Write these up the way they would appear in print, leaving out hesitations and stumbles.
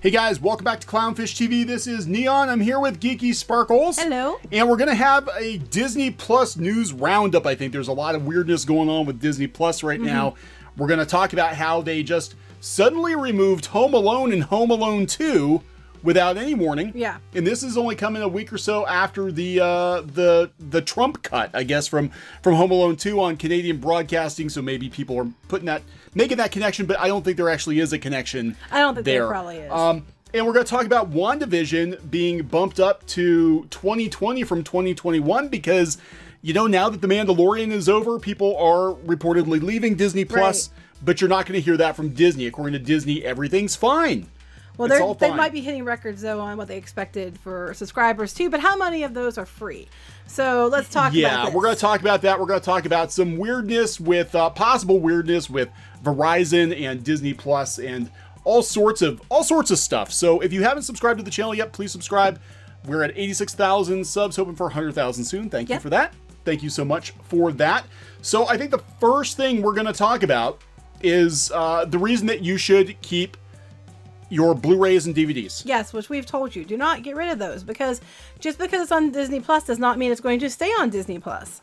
Hey guys, welcome back to Clownfish TV. This is Kneon. I'm here with Geeky Sparkles. Hello. And we're going to have a Disney Plus news roundup. I think there's a lot of weirdness going on with Disney Plus right now. We're going to talk about how they just suddenly removed Home Alone and Home Alone 2 without any warning. Yeah. And this is only coming a week or so after the Trump cut, I guess, from Home Alone 2 on Canadian broadcasting. So maybe people are making that connection, but I don't think there actually is a connection. I don't think there probably is. And we're going to talk about WandaVision being bumped up to 2020 from 2021 because, you know, now that The Mandalorian is over, people are reportedly leaving Disney Plus, but you're not going to hear that from Disney. According to Disney, everything's fine. Well, they might be hitting records, though, on what they expected for subscribers, too. But how many of those are free? So let's talk about this. Yeah, we're going to talk about that. We're going to talk about some weirdness with, possible weirdness with Verizon and Disney Plus and all sorts of stuff. So if you haven't subscribed to the channel yet, please subscribe. We're at 86,000 subs, hoping for 100,000 soon. Thank you for that. Thank you so much for that. So I think the first thing we're going to talk about is the reason that you should keep your Blu-rays and DVDs. Yes, which we've told you. Do not get rid of those, because just because it's on Disney Plus does not mean it's going to stay on Disney Plus.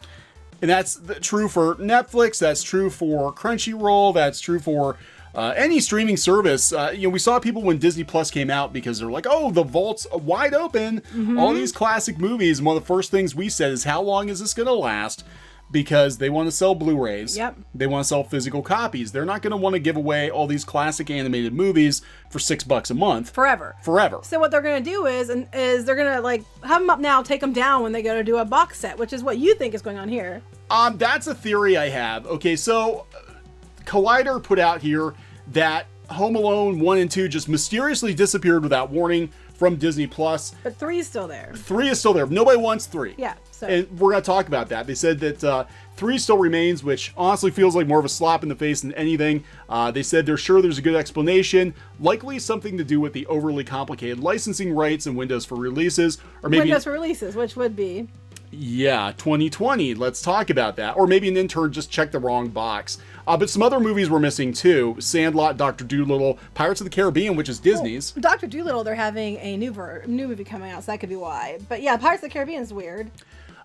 And that's true for Netflix. That's true for Crunchyroll. That's true for any streaming service. You know, we saw people when Disney Plus came out because they're like, oh, the vault's wide open. All these classic movies. And one of the first things we said is, how long is this going to last? Because they want to sell Blu-rays. Yep. They want to sell physical copies. They're not going to want to give away all these classic animated movies for $6 a month. Forever. So what they're going to do is they're going to like have them up now, take them down when they go to do a box set, which is what you think is going on here. That's a theory I have. Okay, so Collider put out here that Home Alone 1 and 2 just mysteriously disappeared without warning from Disney Plus. But 3 is still there. 3 is still there. Nobody wants 3. Yeah. So. And we're going to talk about that. They said that 3 still remains, which honestly feels like more of a slap in the face than anything. They said they're sure there's a good explanation, likely something to do with the overly complicated licensing rights and windows for releases, or maybe windows for releases, which would be 2020. Let's talk about that. Or maybe an intern just checked the wrong box. But some other movies were missing too. Sandlot, Dr. Dolittle, Pirates of the Caribbean, which is Disney's. Well, Dr. Dolittle, they're having a new movie coming out, so that could be why. But yeah, Pirates of the Caribbean is weird.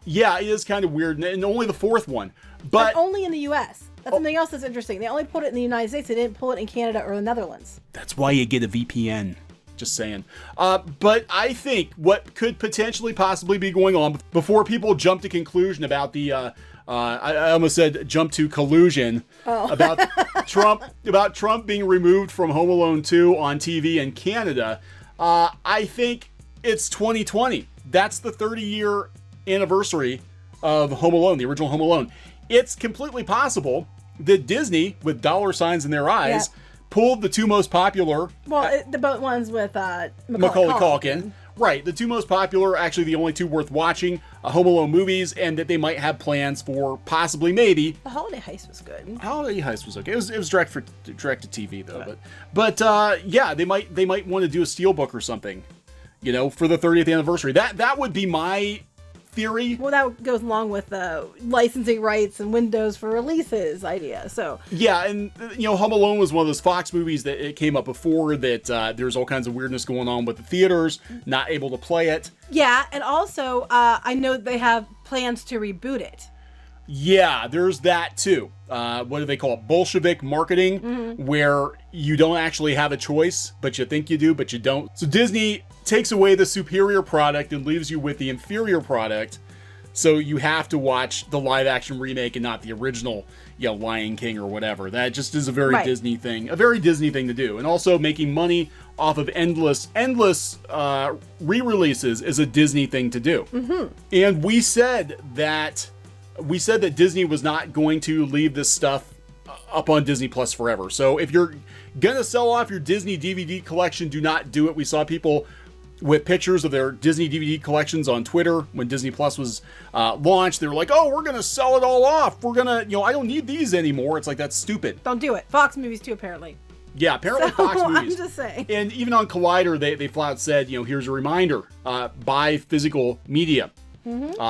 Yeah, it is kind of weird, and only the 4th one. But only in the U.S. That's something else that's interesting. They only put it in the United States. They didn't pull it in Canada or the Netherlands. That's why you get a VPN. Just saying. But I think what could potentially possibly be going on before people jump to conclusion about the I almost said jump to collusion about Trump being removed from Home Alone 2 on TV in Canada. I think it's 2020. That's the 30-year anniversary of Home Alone, the original Home Alone. It's completely possible that Disney, with dollar signs in their eyes, pulled the 2 most popular. Well, the both ones with Macaulay Culkin. Right, the 2 most popular, actually the only 2 worth watching Home Alone movies, and that they might have plans for possibly, maybe. The Holiday Heist was good. Holiday Heist was okay. It was direct to TV though, okay. but yeah, they might want to do a steelbook or something, you know, for the 30th anniversary. That would be my theory. Well, that goes along with the licensing rights and windows for releases idea. So yeah, and you know, Home Alone was one of those Fox movies that it came up before that there's all kinds of weirdness going on with the theaters not able to play it. Yeah, and also I know they have plans to reboot it. Yeah, there's that too. What do they call it? Bolshevik marketing, where you don't actually have a choice, but you think you do, but you don't. So Disney takes away the superior product and leaves you with the inferior product. So you have to watch the live action remake and not the original, you know, Lion King or whatever. That just is a very Disney thing, to do. And also making money off of endless re-releases is a Disney thing to do. And we said that Disney was not going to leave this stuff up on Disney Plus forever. So if you're gonna sell off your Disney DVD collection, do not do it. We saw people with pictures of their Disney DVD collections on Twitter when Disney Plus was launched. They were like, oh, we're gonna sell it all off. We're gonna, you know, I don't need these anymore. It's like, that's stupid. Don't do it. Fox movies too, apparently. Yeah, apparently Fox movies. I'm just saying. And even on Collider, they flat out said, you know, here's a reminder, buy physical media.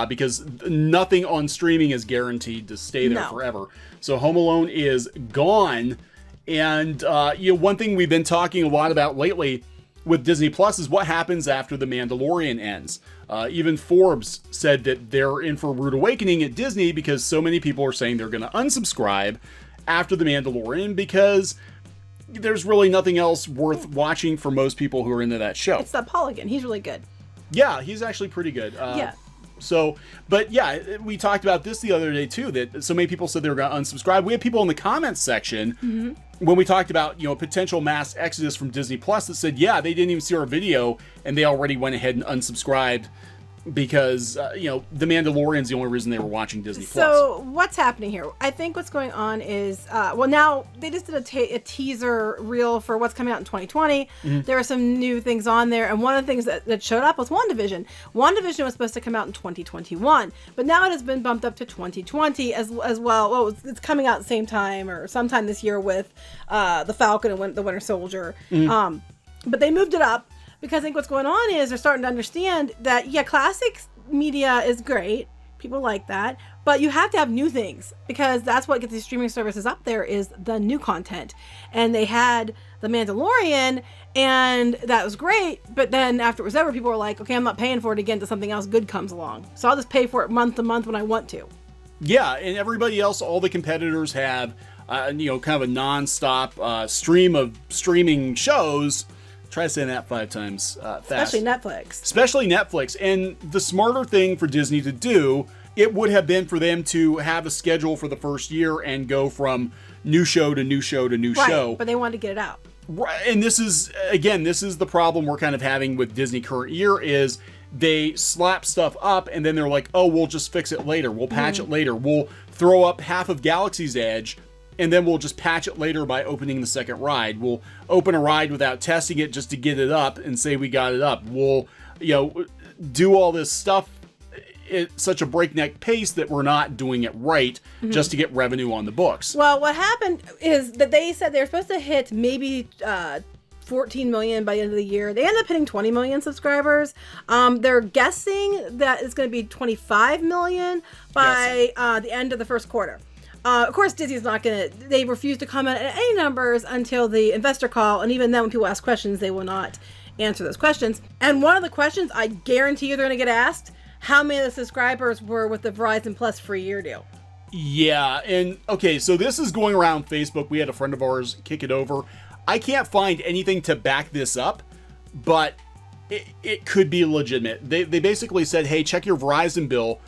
Because nothing on streaming is guaranteed to stay there forever. So Home Alone is gone. And, you know, one thing we've been talking a lot about lately with Disney Plus is what happens after The Mandalorian ends. Even Forbes said that they're in for a rude awakening at Disney because so many people are saying they're going to unsubscribe after The Mandalorian because there's really nothing else worth watching for most people who are into that show. It's that Paul again. He's really good. Yeah, he's actually pretty good. Yeah. So, but yeah, we talked about this the other day too, that so many people said they were going to unsubscribe. We had people in the comments section when we talked about, potential mass exodus from Disney Plus that said, yeah, they didn't even see our video and they already went ahead and unsubscribed because, The Mandalorian's the only reason they were watching Disney Plus. So what's happening here? I think what's going on is, now they just did a teaser reel for what's coming out in 2020. There are some new things on there. And one of the things that showed up was WandaVision. WandaVision was supposed to come out in 2021, but now it has been bumped up to 2020 as well. Well, it's coming out at the same time or sometime this year with the Falcon and the Winter Soldier. But they moved it up. Because I think what's going on is they're starting to understand that, classic media is great. People like that. But you have to have new things because that's what gets these streaming services up there is the new content. And they had The Mandalorian and that was great. But then after it was over, people were like, okay, I'm not paying for it again until something else good comes along. So I'll just pay for it month to month when I want to. Yeah, and everybody else, all the competitors have, kind of a non-stop stream of streaming shows. Try saying that 5 times fast. Especially Netflix. And the smarter thing for Disney to do, it would have been for them to have a schedule for the first year and go from new show to new show to new show. But they wanted to get it out. Right. And this is the problem we're kind of having with Disney current year is they slap stuff up and then they're like, oh, we'll just fix it later. We'll patch it later. We'll throw up half of Galaxy's Edge and then we'll just patch it later by opening the second ride. We'll open a ride without testing it just to get it up and say we got it up. We'll, do all this stuff at such a breakneck pace that we're not doing it right just to get revenue on the books. Well, what happened is that they said they were supposed to hit maybe 14 million by the end of the year. They ended up hitting 20 million subscribers. They're guessing that it's going to be 25 million by the end of the first quarter. Of course, Disney's not going to, they refuse to comment on any numbers until the investor call. And even then, when people ask questions, they will not answer those questions. And one of the questions I guarantee you they're going to get asked, how many of the subscribers were with the Verizon Plus free year deal? Yeah. And okay, so this is going around Facebook. We had a friend of ours kick it over. I can't find anything to back this up, but it could be legitimate. They basically said, hey, check your Verizon bill.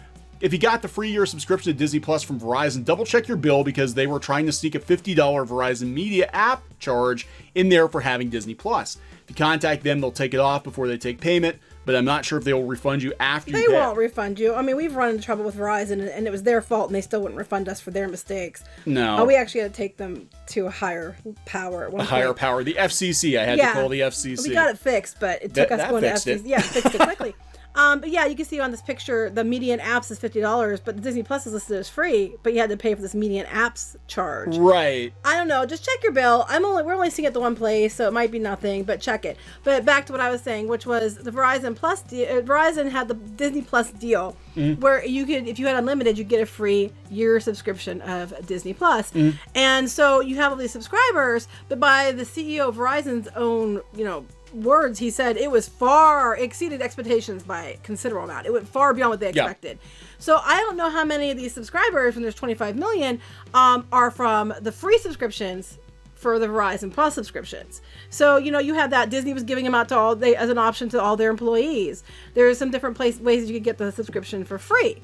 If you got the free year subscription to Disney Plus from Verizon, double check your bill because they were trying to sneak a $50 Verizon Media app charge in there for having Disney Plus. If you contact them, they'll take it off before they take payment, but I'm not sure if they'll refund you after you pay. They won't refund you. I mean, we've run into trouble with Verizon and it was their fault and they still wouldn't refund us for their mistakes. No. We actually had to take them to a higher power at one point. Higher power. The FCC. I had to call the FCC. We got it fixed, but it took us going to FCC. Yeah, fixed it quickly. But yeah, you can see on this picture, the median apps is $50, but the Disney Plus is listed as free, but you had to pay for this median apps charge. Right. I don't know. Just check your bill. We're only seeing it the one place, so it might be nothing, but check it. But back to what I was saying, which was the Verizon Plus deal. Verizon had the Disney Plus deal where you could, if you had unlimited, you'd get a free year subscription of Disney Plus. And so you have all these subscribers, but by the CEO of Verizon's own, words, he said it was far exceeded expectations by a considerable amount. It went far beyond what they expected. So I don't know how many of these subscribers, when there's 25 million, are from the free subscriptions for the Verizon Plus subscriptions. So, you have that Disney was giving them out to as an option to all their employees. There's some different ways that you could get the subscription for free.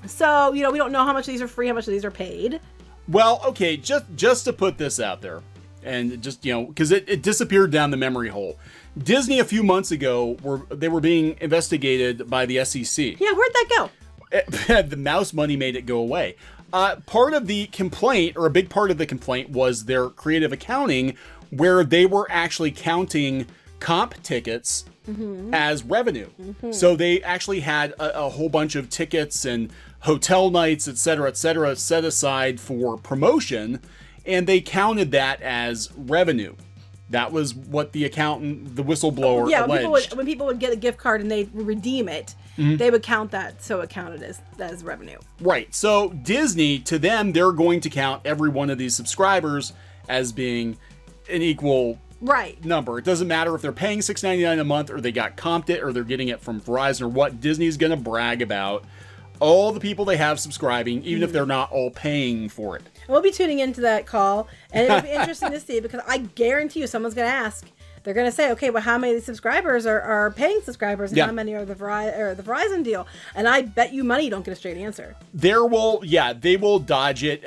So, we don't know how much of these are free, how much of these are paid. Well, okay, just to put this out there, and just, because it disappeared down the memory hole. Disney, a few months ago, they were being investigated by the SEC. Yeah, where'd that go? The mouse money made it go away. Part of the complaint, or a big part of the complaint, was their creative accounting, where they were actually counting comp tickets as revenue. So they actually had a whole bunch of tickets and hotel nights, et cetera, set aside for promotion, and they counted that as revenue. That was what the accountant, the whistleblower, alleged. When people would get a gift card and they'd redeem it, they would count that, so it counted as revenue. Right. So Disney, to them, they're going to count every one of these subscribers as being an equal Right. number. It doesn't matter if they're paying $6.99 a month or they got comped it or they're getting it from Verizon or what. Disney's going to brag about all the people they have subscribing, even if they're not all paying for it. We'll be tuning into that call, and it'll be interesting to see, because I guarantee you someone's going to ask. They're going to say, okay, well, how many subscribers are paying subscribers, and how many are the Verizon deal? And I bet you money you don't get a straight answer. They will dodge it.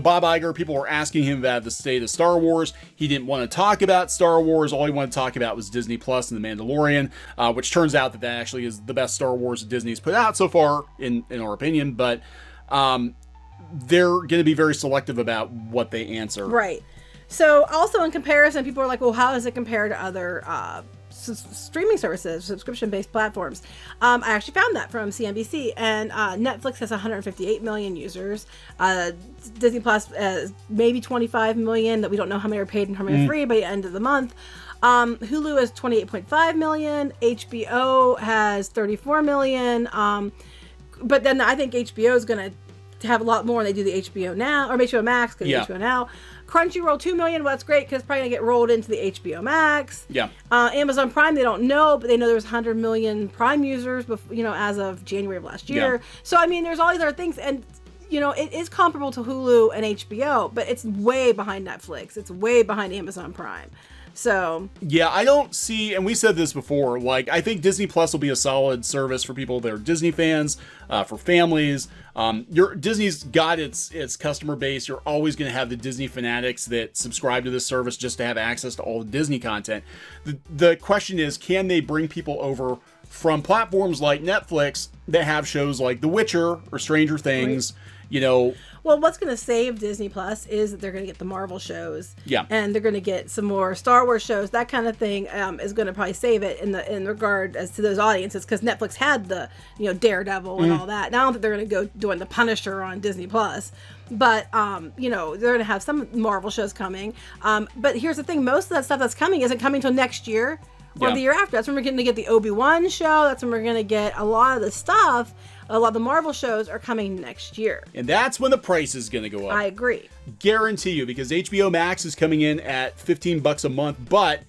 Bob Iger, people were asking him about the state of Star Wars. He didn't want to talk about Star Wars. All he wanted to talk about was Disney Plus and The Mandalorian, which turns out that actually is the best Star Wars that Disney's put out so far, in our opinion. But they're going to be very selective about what they answer. Right. So also in comparison, people are like, well, how does it compare to other streaming services, subscription-based platforms? I actually found that from CNBC, and Netflix has 158 million users. Disney Plus maybe 25 million that we don't know how many are paid and how many are free by the end of the month. Hulu has 28.5 million. HBO has 34 million. But then I think HBO is going to have a lot more when they do the HBO Now, or HBO Max, because HBO Now. Crunchyroll, 2 million. Well, that's great, because it's probably going to get rolled into the HBO Max. Yeah. Amazon Prime, they don't know, but they know there's 100 million Prime users, as of January of last year. Yeah. So, I mean, there's all these other things, and, it is comparable to Hulu and HBO, but it's way behind Netflix. It's way behind Amazon Prime. So yeah, I don't see, and we said this before, I think Disney Plus will be a solid service for people that are Disney fans, for families. Disney's got its customer base. You're always going to have the Disney fanatics that subscribe to this service just to have access to all the Disney content. The question is, can they bring people over from platforms like Netflix that have shows like The Witcher or Stranger Things? Right. Well, what's going to save Disney Plus is that they're going to get the Marvel shows. Yeah. And they're going to get some more Star Wars shows. That kind of thing is going to probably save it in regard as to those audiences, because Netflix had the, Daredevil and all that. And I don't think they're going to go doing the Punisher on Disney Plus. But, they're going to have some Marvel shows coming. But here's the thing. Most of that stuff that's coming isn't coming until next year or the year after. That's when we're going to get the Obi-Wan show. That's when we're going to get a lot of the stuff. A lot of the Marvel shows are coming next year. And that's when the price is going to go up. I agree. Guarantee you, because HBO Max is coming in at $15 a month, but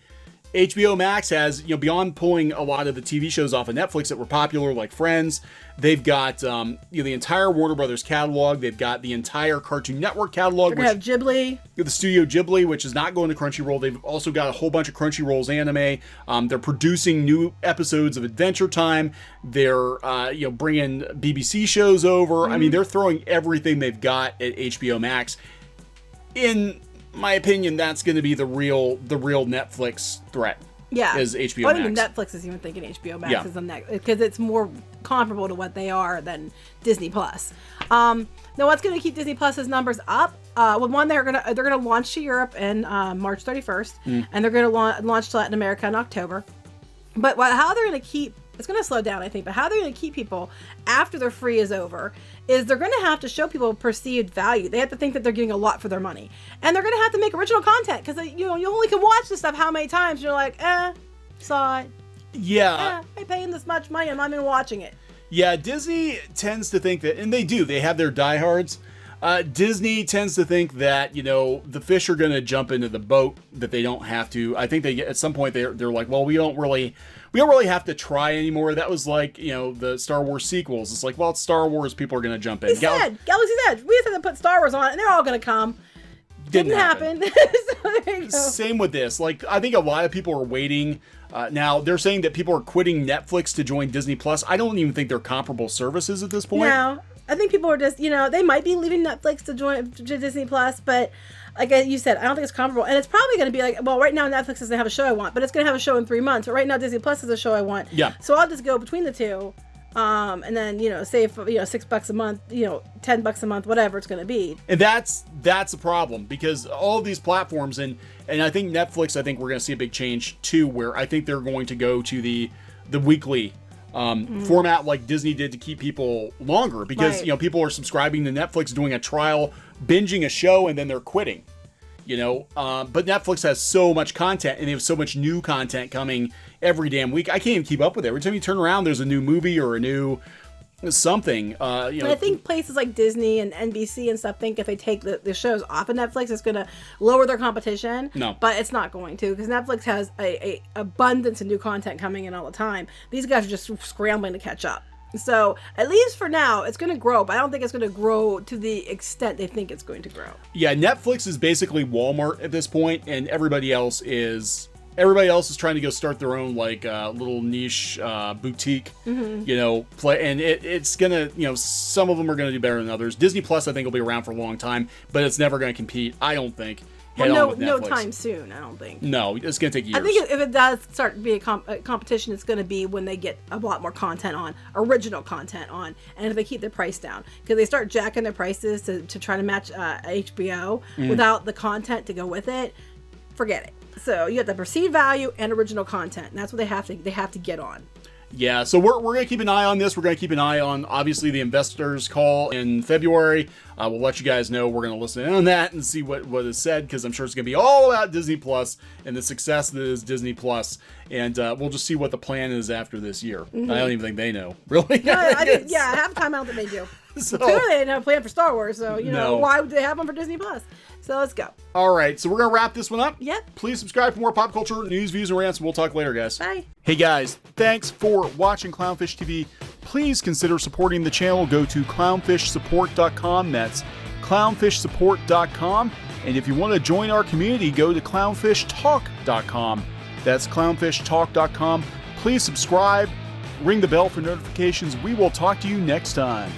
HBO Max has, beyond pulling a lot of the TV shows off of Netflix that were popular, like Friends, they've got, the entire Warner Brothers catalog. They've got the entire Cartoon Network catalog. They're going to have Ghibli. The Studio Ghibli, which is not going to Crunchyroll. They've also got a whole bunch of Crunchyroll's anime. They're producing new episodes of Adventure Time. They're, bringing BBC shows over. I mean, they're throwing everything they've got at HBO Max. In my opinion, that's going to be the real Netflix threat. Yeah. Is HBO Max. Max. I think Netflix is even thinking HBO Max is the next, because it's more comparable to what they are than Disney Plus. Now, what's going to keep Disney Plus's numbers up? One, they're gonna launch to Europe in March 31st, and they're going to launch to Latin America in October. But how they're going to keep, it's going to slow down, I think, but how they're going to keep people after their free is over is they're going to have to show people perceived value. They have to think that they're getting a lot for their money. And they're going to have to make original content, because you only can watch this stuff how many times? You're like, saw it. Yeah. I'm paying this much money, I'm not even watching it. Yeah, Disney tends to think that, and they do, they have their diehards. Disney tends to think that, the fish are going to jump into the boat, that they don't have to. I think at some point they're like, well, we don't really have to try anymore. That was like, the Star Wars sequels. It's like, well, it's Star Wars, people are going to jump in. He said, Galaxy's Edge, we just have to put Star Wars on it, and they're all going to come. Didn't happen. So there you go. Same with this. I think a lot of people are waiting. Now, they're saying that people are quitting Netflix to join Disney Plus. I don't even think they're comparable services at this point. No. I think people are just, they might be leaving Netflix to join to Disney Plus, but like you said, I don't think it's comparable. And it's probably going to be like, well, right now Netflix doesn't have a show I want, but it's going to have a show in 3 months. But right now Disney Plus has a show I want. Yeah. So I'll just go between the two, and then save $6 a month, $10 a month, whatever it's going to be. And that's a problem, because all of these platforms and I think Netflix, I think we're going to see a big change too, where I think they're going to go to the weekly format like Disney did to keep people longer, because people are subscribing to Netflix, doing a trial, binging a show, and then they're quitting. But Netflix has so much content, and they have so much new content coming every damn week. I can't even keep up with it. Every time you turn around, there's a new movie or a new something. You know, And I think places like Disney and NBC and stuff think if they take the shows off of Netflix, it's going to lower their competition. No. But it's not going to, because Netflix has a abundance of new content coming in all the time. These guys are just scrambling to catch up. So at least for now, it's going to grow, but I don't think it's going to grow to the extent they think it's going to grow. Yeah, Netflix is basically Walmart at this point, and everybody else is trying to go start their own like little niche boutique, you know, play, and it's gonna, you know, some of them are gonna do better than others. Disney Plus, I think, will be around for a long time, but it's never gonna compete, I don't think. Well, no time soon, I don't think. No, it's going to take years. I think if it does start to be a competition, it's going to be when they get a lot more content on, original content on, and if they keep their price down. Because they start jacking their prices to try to match HBO without the content to go with it, forget it. So you have the perceived value and original content, and that's what they have to get on. Yeah, so we're going to keep an eye on this. We're going to keep an eye on, obviously, the investors' call in February. We'll let you guys know. We're going to listen in on that and see what is said, because I'm sure it's going to be all about Disney Plus and the success that is Disney Plus. And we'll just see what the plan is after this year. I don't even think they know, really. No, half the time I don't think they do. So, clearly they didn't have a plan for Star Wars, so, you know, No. why would they have one for Disney Plus? So let's go. all right, so we're going to wrap this one up. Yep. Please subscribe for more pop culture news, views, and rants. We'll talk later, guys. Bye. Hey guys, thanks for watching Clownfish TV. Please consider supporting the channel. Go to clownfishsupport.com. That's clownfishsupport.com. And if you want to join our community, go to clownfishtalk.com. That's clownfishtalk.com. Please subscribe, ring the bell for notifications. We will talk to you next time.